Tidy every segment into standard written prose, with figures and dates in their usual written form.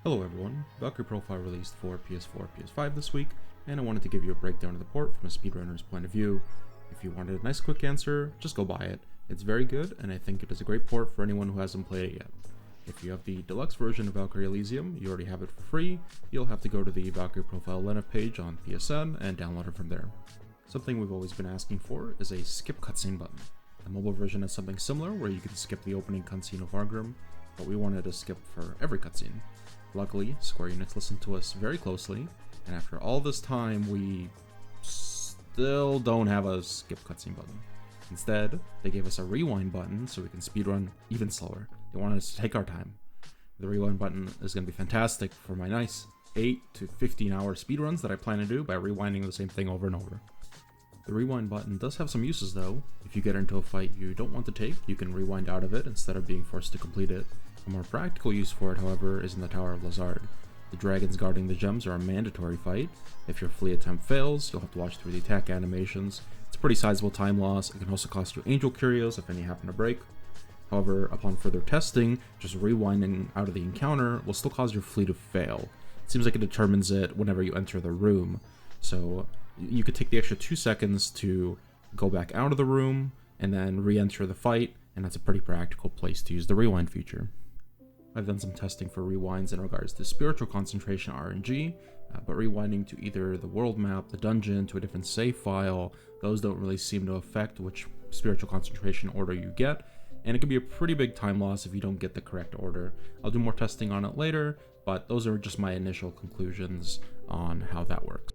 Hello everyone, Valkyrie Profile released for PS4, PS5 this week, and I wanted to give you a breakdown of the port from a speedrunner's point of view. If you wanted a nice quick answer, just go buy it. It's very good, and I think it is a great port for anyone who hasn't played it yet. If you have the deluxe version of Valkyrie Elysium, you already have it for free. You'll have to go to the Valkyrie Profile lineup page on PSN and download it from there. Something we've always been asking for is a skip cutscene button. The mobile version has something similar where you can skip the opening cutscene of Vargrim, but we wanted to skip for every cutscene. Luckily, Square Enix listened to us very closely, and after all this time, we still don't have a skip cutscene button. Instead, they gave us a rewind button so we can speedrun even slower. They wanted us to take our time. The rewind button is going to be fantastic for my nice 8 to 15 hour speedruns that I plan to do by rewinding the same thing over and over. The rewind button does have some uses though. If you get into a fight you don't want to take, you can rewind out of it instead of being forced to complete it. A more practical use for it, however, is in the Tower of Lazard. The dragons guarding the gems are a mandatory fight. If your flee attempt fails, you'll have to watch through the attack animations. It's a pretty sizable time loss. It can also cost you Angel Curios if any happen to break. However, upon further testing, just rewinding out of the encounter will still cause your flee to fail. It seems like it determines it whenever you enter the room. So you could take the extra 2 seconds to go back out of the room and then re-enter the fight, and that's a pretty practical place to use the rewind feature. I've done some testing for rewinds in regards to spiritual concentration RNG, but rewinding to either the world map, the dungeon, to a different save file, those don't really seem to affect which spiritual concentration order you get, and it can be a pretty big time loss if you don't get the correct order. I'll do more testing on it later, but those are just my initial conclusions on how that works.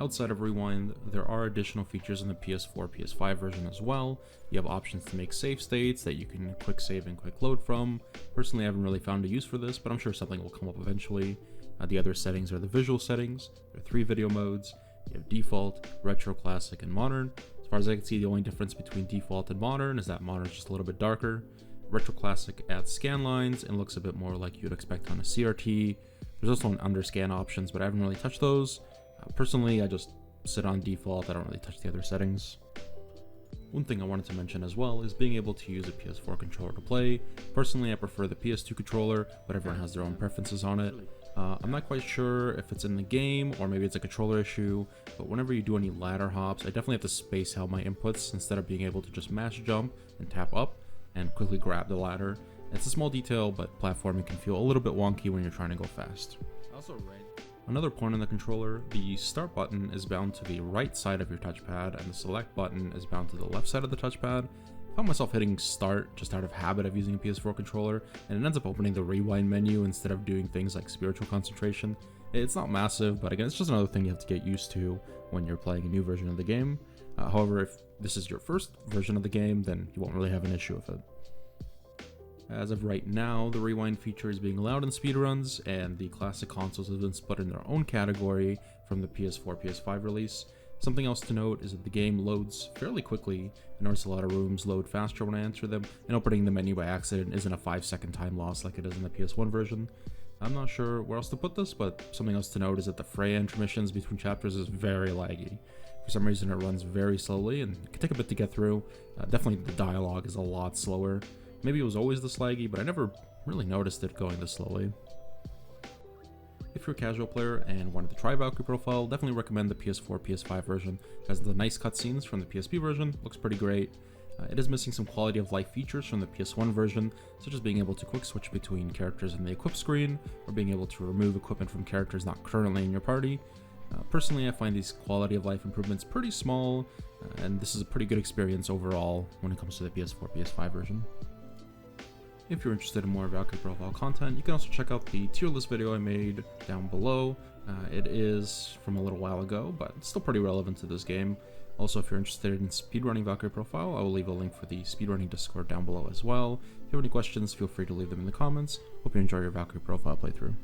Outside of Rewind, there are additional features in the PS4, PS5 version as well. You have options to make save states that you can quick save and quick load from. Personally, I haven't really found a use for this, but I'm sure something will come up eventually. The other settings are the visual settings. There are 3 video modes. You have default, retro, classic, and modern. As far as I can see, the only difference between default and modern is that modern is just a little bit darker. Retro classic adds scan lines and looks a bit more like you'd expect on a CRT. There's also an underscan options, but I haven't really touched those. Personally, I just sit on default. I don't really touch the other settings. One thing I wanted to mention as well is being able to use a PS4 controller to play. Personally, I prefer the PS2 controller, but everyone has their own preferences on it. I'm not quite sure if it's in the game or maybe it's a controller issue, but whenever you do any ladder hops, I definitely have to space out my inputs instead of being able to just mash jump and tap up and quickly grab the ladder. It's a small detail, but platforming can feel a little bit wonky when you're trying to go fast. Another point on the controller, the start button is bound to the right side of your touchpad and the select button is bound to the left side of the touchpad. I found myself hitting start just out of habit of using a PS4 controller, and it ends up opening the rewind menu instead of doing things like spiritual concentration. It's not massive, but again, it's just another thing you have to get used to when you're playing a new version of the game. However, if this is your first version of the game, then you won't really have an issue with it. As of right now, the rewind feature is being allowed in speedruns, and the classic consoles have been split in their own category from the PS4, PS5 release. Something else to note is that the game loads fairly quickly. I notice a lot of rooms load faster when I enter them, and opening the menu by accident isn't a 5-second time loss like it is in the PS1 version. I'm not sure where else to put this, but something else to note is that the fray intermissions between chapters is very laggy. For some reason it runs very slowly, and it can take a bit to get through. Definitely the dialogue is a lot slower. Maybe it was always this laggy, but I never really noticed it going this slowly. If you're a casual player and wanted to try Valkyrie Profile, definitely recommend the PS4, PS5 version. It has the nice cutscenes from the PSP version, looks pretty great. It is missing some quality of life features from the PS1 version, such as being able to quick switch between characters in the equip screen, or being able to remove equipment from characters not currently in your party. Personally, I find these quality of life improvements pretty small, and this is a pretty good experience overall when it comes to the PS4, PS5 version. If you're interested in more Valkyrie Profile content, you can also check out the tier list video I made down below. It is from a little while ago, but it's still pretty relevant to this game. Also, if you're interested in speedrunning Valkyrie Profile, I will leave a link for the speedrunning Discord down below as well. If you have any questions, feel free to leave them in the comments. Hope you enjoy your Valkyrie Profile playthrough.